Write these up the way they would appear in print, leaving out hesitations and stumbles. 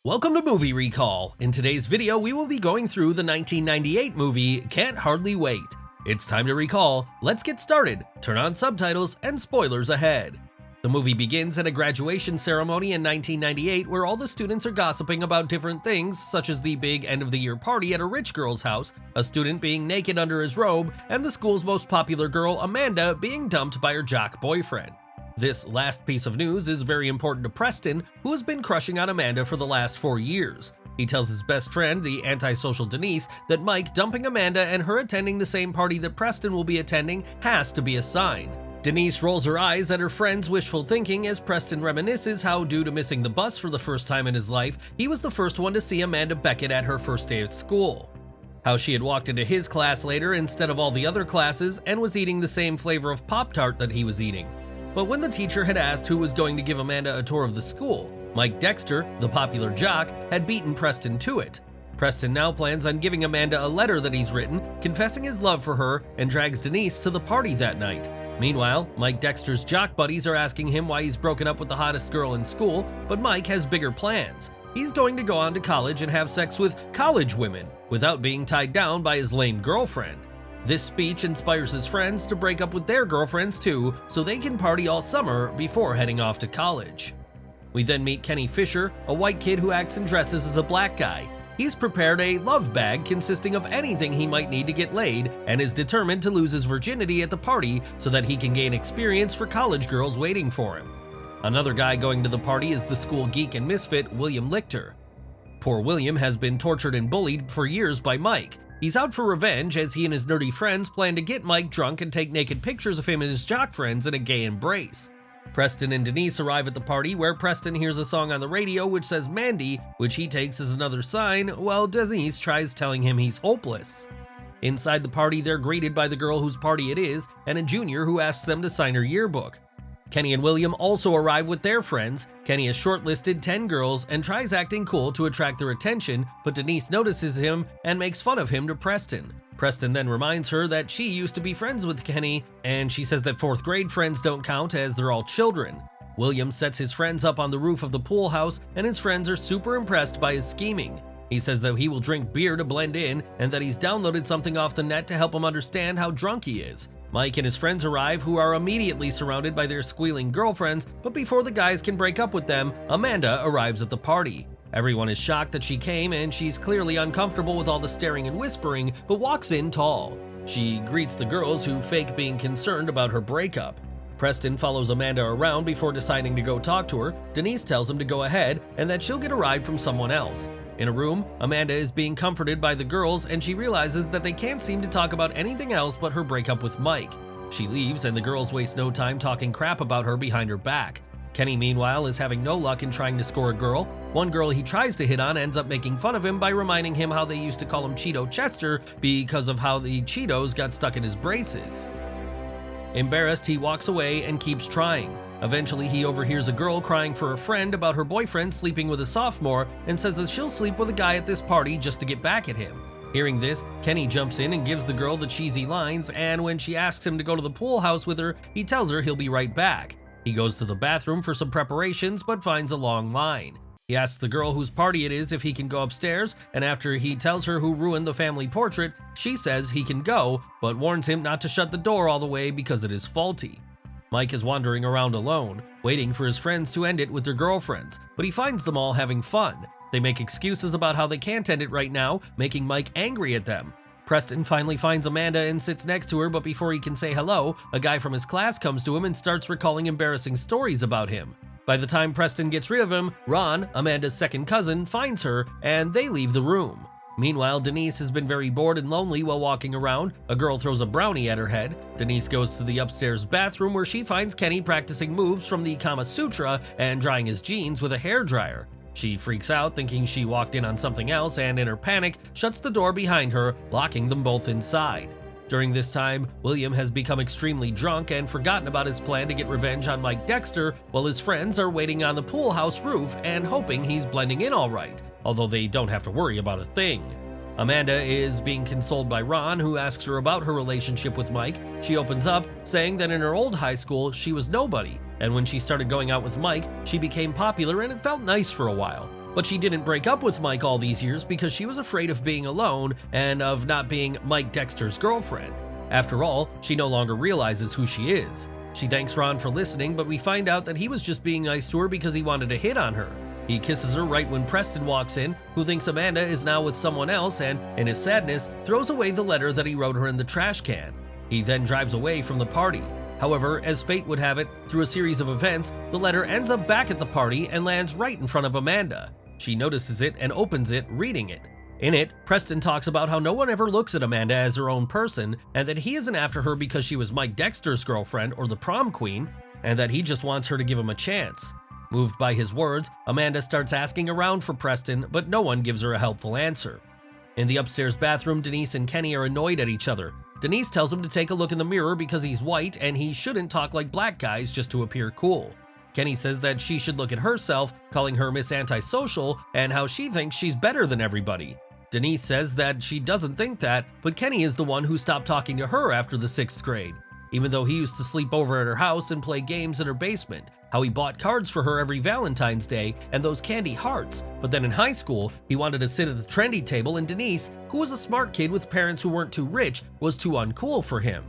Welcome to Movie Recall. In today's video, we will be going through the 1998 movie Can't Hardly Wait. It's time to recall. Let's get started. Turn on subtitles and spoilers ahead. The movie begins at a graduation ceremony in 1998 where all the students are gossiping about different things, such as the big end-of-the-year party at a rich girl's house, a student being naked under his robe, and the school's most popular girl, Amanda, being dumped by her jock boyfriend. This last piece of news is very important to Preston, who has been crushing on Amanda for the last 4 years. He tells his best friend, the antisocial Denise, that Mike dumping Amanda and her attending the same party that Preston will be attending has to be a sign. Denise rolls her eyes at her friend's wishful thinking as Preston reminisces how, due to missing the bus for the first time in his life, he was the first one to see Amanda Beckett at her first day at school. How she had walked into his class later instead of all the other classes and was eating the same flavor of Pop-Tart that he was eating. But when the teacher had asked who was going to give Amanda a tour of the school, Mike Dexter, the popular jock, had beaten Preston to it. Preston now plans on giving Amanda a letter that he's written, confessing his love for her, and drags Denise to the party that night. Meanwhile, Mike Dexter's jock buddies are asking him why he's broken up with the hottest girl in school, but Mike has bigger plans. He's going to go on to college and have sex with college women, without being tied down by his lame girlfriend. This speech inspires his friends to break up with their girlfriends too, so they can party all summer before heading off to college. We then meet Kenny Fisher, a white kid who acts and dresses as a black guy. He's prepared a love bag consisting of anything he might need to get laid and is determined to lose his virginity at the party so that he can gain experience for college girls waiting for him. Another guy going to the party is the school geek and misfit William Lichter. Poor William has been tortured and bullied for years by Mike. He's out for revenge as he and his nerdy friends plan to get Mike drunk and take naked pictures of him and his jock friends in a gay embrace. Preston and Denise arrive at the party where Preston hears a song on the radio which says Mandy, which he takes as another sign, while Denise tries telling him he's hopeless. Inside the party, they're greeted by the girl whose party it is and a junior who asks them to sign her yearbook. Kenny and William also arrive with their friends. Kenny has shortlisted 10 girls and tries acting cool to attract their attention, but Denise notices him and makes fun of him to Preston. Preston then reminds her that she used to be friends with Kenny, and she says that 4th grade friends don't count as they're all children. William sets his friends up on the roof of the pool house, and his friends are super impressed by his scheming. He says that he will drink beer to blend in and that he's downloaded something off the net to help him understand how drunk he is. Mike and his friends arrive, who are immediately surrounded by their squealing girlfriends, but before the guys can break up with them, Amanda arrives at the party. Everyone is shocked that she came, and she's clearly uncomfortable with all the staring and whispering, but walks in tall. She greets the girls who fake being concerned about her breakup. Preston follows Amanda around before deciding to go talk to her. Denise tells him to go ahead and that she'll get a ride from someone else. In a room, Amanda is being comforted by the girls and she realizes that they can't seem to talk about anything else but her breakup with Mike. She leaves and the girls waste no time talking crap about her behind her back. Kenny, meanwhile, is having no luck in trying to score a girl. One girl he tries to hit on ends up making fun of him by reminding him how they used to call him Cheeto Chester because of how the Cheetos got stuck in his braces. Embarrassed, he walks away and keeps trying. Eventually, he overhears a girl crying for a friend about her boyfriend sleeping with a sophomore and says that she'll sleep with a guy at this party just to get back at him. Hearing this, Kenny jumps in and gives the girl the cheesy lines, and when she asks him to go to the pool house with her, he tells her he'll be right back. He goes to the bathroom for some preparations but finds a long line. He asks the girl whose party it is if he can go upstairs, and after he tells her who ruined the family portrait, she says he can go, but warns him not to shut the door all the way because it is faulty. Mike is wandering around alone, waiting for his friends to end it with their girlfriends, but he finds them all having fun. They make excuses about how they can't end it right now, making Mike angry at them. Preston finally finds Amanda and sits next to her, but before he can say hello, a guy from his class comes to him and starts recalling embarrassing stories about him. By the time Preston gets rid of him, Ron, Amanda's second cousin, finds her, and they leave the room. Meanwhile, Denise has been very bored and lonely while walking around. A girl throws a brownie at her head. Denise goes to the upstairs bathroom where she finds Kenny practicing moves from the Kama Sutra and drying his jeans with a hairdryer. She freaks out, thinking she walked in on something else, and in her panic, shuts the door behind her, locking them both inside. During this time, William has become extremely drunk and forgotten about his plan to get revenge on Mike Dexter, while his friends are waiting on the pool house roof and hoping he's blending in all right, although they don't have to worry about a thing. Amanda is being consoled by Ron, who asks her about her relationship with Mike. She opens up, saying that in her old high school, she was nobody, and when she started going out with Mike, she became popular and it felt nice for a while. But she didn't break up with Mike all these years because she was afraid of being alone and of not being Mike Dexter's girlfriend. After all, she no longer realizes who she is. She thanks Ron for listening, but we find out that he was just being nice to her because he wanted to hit on her. He kisses her right when Preston walks in, who thinks Amanda is now with someone else and, in his sadness, throws away the letter that he wrote her in the trash can. He then drives away from the party. However, as fate would have it, through a series of events, the letter ends up back at the party and lands right in front of Amanda. She notices it and opens it, reading it. In it, Preston talks about how no one ever looks at Amanda as her own person, and that he isn't after her because she was Mike Dexter's girlfriend or the prom queen, and that he just wants her to give him a chance. Moved by his words, Amanda starts asking around for Preston, but no one gives her a helpful answer. In the upstairs bathroom, Denise and Kenny are annoyed at each other. Denise tells him to take a look in the mirror because he's white and he shouldn't talk like black guys just to appear cool. Kenny says that she should look at herself, calling her Miss Antisocial, and how she thinks she's better than everybody. Denise says that she doesn't think that, but Kenny is the one who stopped talking to her after the 6th grade. Even though he used to sleep over at her house and play games in her basement, how he bought cards for her every Valentine's Day and those candy hearts, but then in high school, he wanted to sit at the trendy table and Denise, who was a smart kid with parents who weren't too rich, was too uncool for him.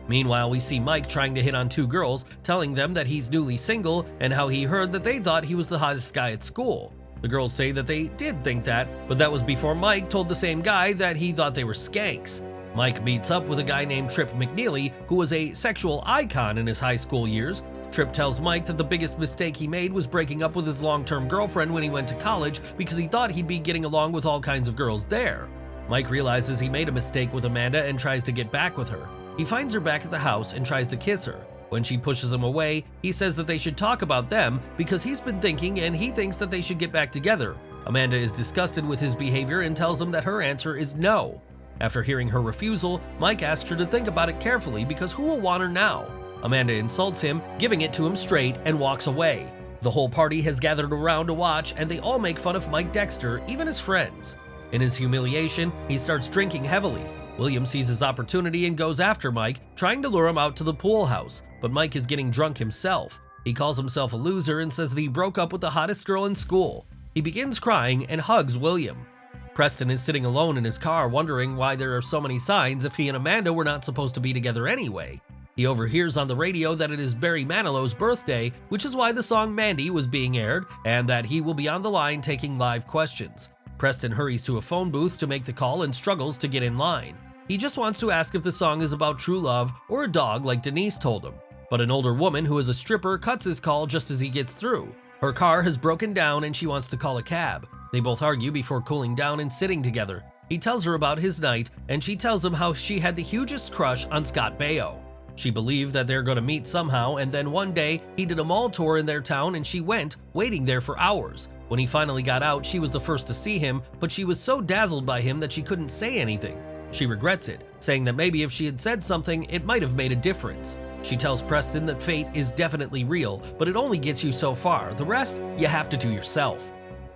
Meanwhile, we see Mike trying to hit on 2 girls, telling them that he's newly single and how he heard that they thought he was the hottest guy at school. The girls say that they did think that, but that was before Mike told the same guy that he thought they were skanks. Mike meets up with a guy named Trip McNeely, who was a sexual icon in his high school years. Trip tells Mike that the biggest mistake he made was breaking up with his long-term girlfriend when he went to college because he thought he'd be getting along with all kinds of girls there. Mike realizes he made a mistake with Amanda and tries to get back with her. He finds her back at the house and tries to kiss her. When she pushes him away, he says that they should talk about them because he's been thinking and he thinks that they should get back together. Amanda is disgusted with his behavior and tells him that her answer is no. After hearing her refusal, Mike asks her to think about it carefully because who will want her now? Amanda insults him, giving it to him straight, and walks away. The whole party has gathered around to watch and they all make fun of Mike Dexter, even his friends. In his humiliation, he starts drinking heavily. William sees his opportunity and goes after Mike, trying to lure him out to the pool house, but Mike is getting drunk himself. He calls himself a loser and says that he broke up with the hottest girl in school. He begins crying and hugs William. Preston is sitting alone in his car wondering why there are so many signs if he and Amanda were not supposed to be together anyway. He overhears on the radio that it is Barry Manilow's birthday, which is why the song Mandy was being aired, and that he will be on the line taking live questions. Preston hurries to a phone booth to make the call and struggles to get in line. He just wants to ask if the song is about true love or a dog like Denise told him. But an older woman who is a stripper cuts his call just as he gets through. Her car has broken down and she wants to call a cab. They both argue before cooling down and sitting together. He tells her about his night and she tells him how she had the hugest crush on Scott Baio. She believed that they're going to meet somehow, and then one day he did a mall tour in their town and she went, waiting there for hours. When he finally got out, she was the first to see him, but she was so dazzled by him that she couldn't say anything. She regrets it, saying that maybe if she had said something, it might have made a difference. She tells Preston that fate is definitely real, but it only gets you so far. The rest, you have to do yourself.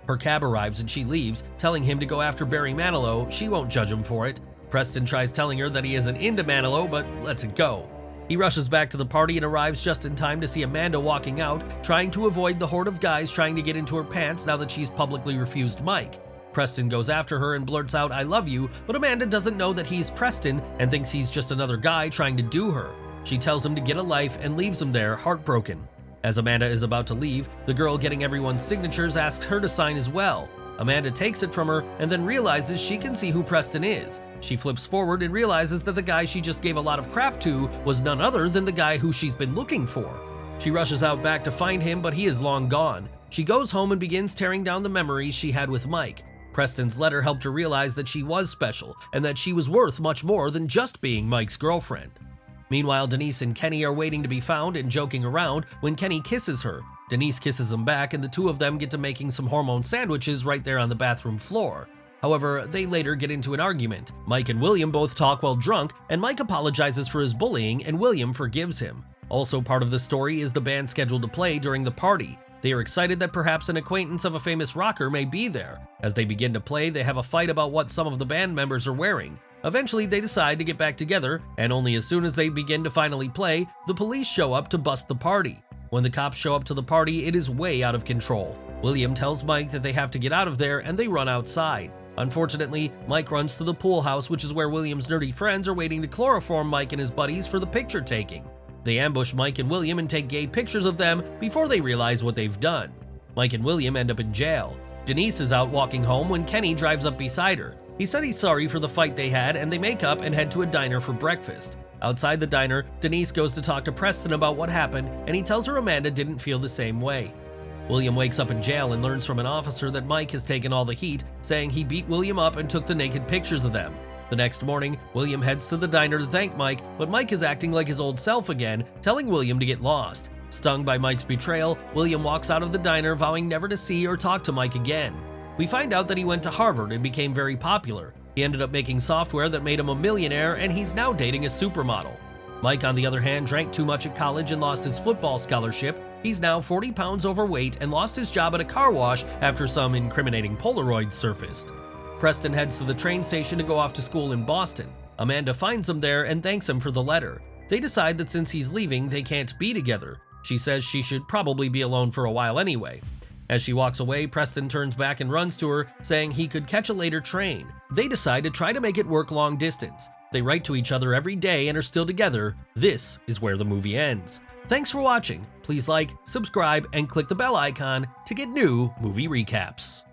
Her cab arrives and she leaves, telling him to go after Barry Manilow. She won't judge him for it. Preston tries telling her that he isn't into Manilow, but lets it go. He rushes back to the party and arrives just in time to see Amanda walking out, trying to avoid the horde of guys trying to get into her pants now that she's publicly refused Mike. Preston goes after her and blurts out, "I love you," but Amanda doesn't know that he's Preston and thinks he's just another guy trying to do her. She tells him to get a life and leaves him there, heartbroken. As Amanda is about to leave, the girl getting everyone's signatures asks her to sign as well. Amanda takes it from her and then realizes she can see who Preston is. She flips forward and realizes that the guy she just gave a lot of crap to was none other than the guy who she's been looking for. She rushes out back to find him, but he is long gone. She goes home and begins tearing down the memories she had with Mike. Preston's letter helped her realize that she was special and that she was worth much more than just being Mike's girlfriend. Meanwhile, Denise and Kenny are waiting to be found and joking around when Kenny kisses her. Denise kisses him back and the two of them get to making some hormone sandwiches right there on the bathroom floor. However, they later get into an argument. Mike and William both talk while drunk, and Mike apologizes for his bullying and William forgives him. Also part of the story is the band scheduled to play during the party. They are excited that perhaps an acquaintance of a famous rocker may be there. As they begin to play, they have a fight about what some of the band members are wearing. Eventually, they decide to get back together, and only as soon as they begin to finally play, the police show up to bust the party. When the cops show up to the party, it is way out of control. William tells Mike that they have to get out of there and they run outside. Unfortunately, Mike runs to the pool house, which is where William's nerdy friends are waiting to chloroform Mike and his buddies for the picture taking. They ambush Mike and William and take gay pictures of them before they realize what they've done. Mike and William end up in jail. Denise is out walking home when Kenny drives up beside her. He said he's sorry for the fight they had, and they make up and head to a diner for breakfast. Outside the diner, Denise goes to talk to Preston about what happened, and he tells her Amanda didn't feel the same way. William wakes up in jail and learns from an officer that Mike has taken all the heat, saying he beat William up and took the naked pictures of them. The next morning, William heads to the diner to thank Mike, but Mike is acting like his old self again, telling William to get lost. Stung by Mike's betrayal, William walks out of the diner, vowing never to see or talk to Mike again. We find out that he went to Harvard and became very popular. He ended up making software that made him a millionaire, and he's now dating a supermodel. Mike, on the other hand, drank too much at college and lost his football scholarship. He's now 40 pounds overweight and lost his job at a car wash after some incriminating Polaroids surfaced. Preston heads to the train station to go off to school in Boston. Amanda finds him there and thanks him for the letter. They decide that since he's leaving, they can't be together. She says she should probably be alone for a while anyway. As she walks away, Preston turns back and runs to her, saying he could catch a later train. They decide to try to make it work long distance. They write to each other every day and are still together. This is where the movie ends. Thanks for watching. Please like, subscribe, and click the bell icon to get new movie recaps.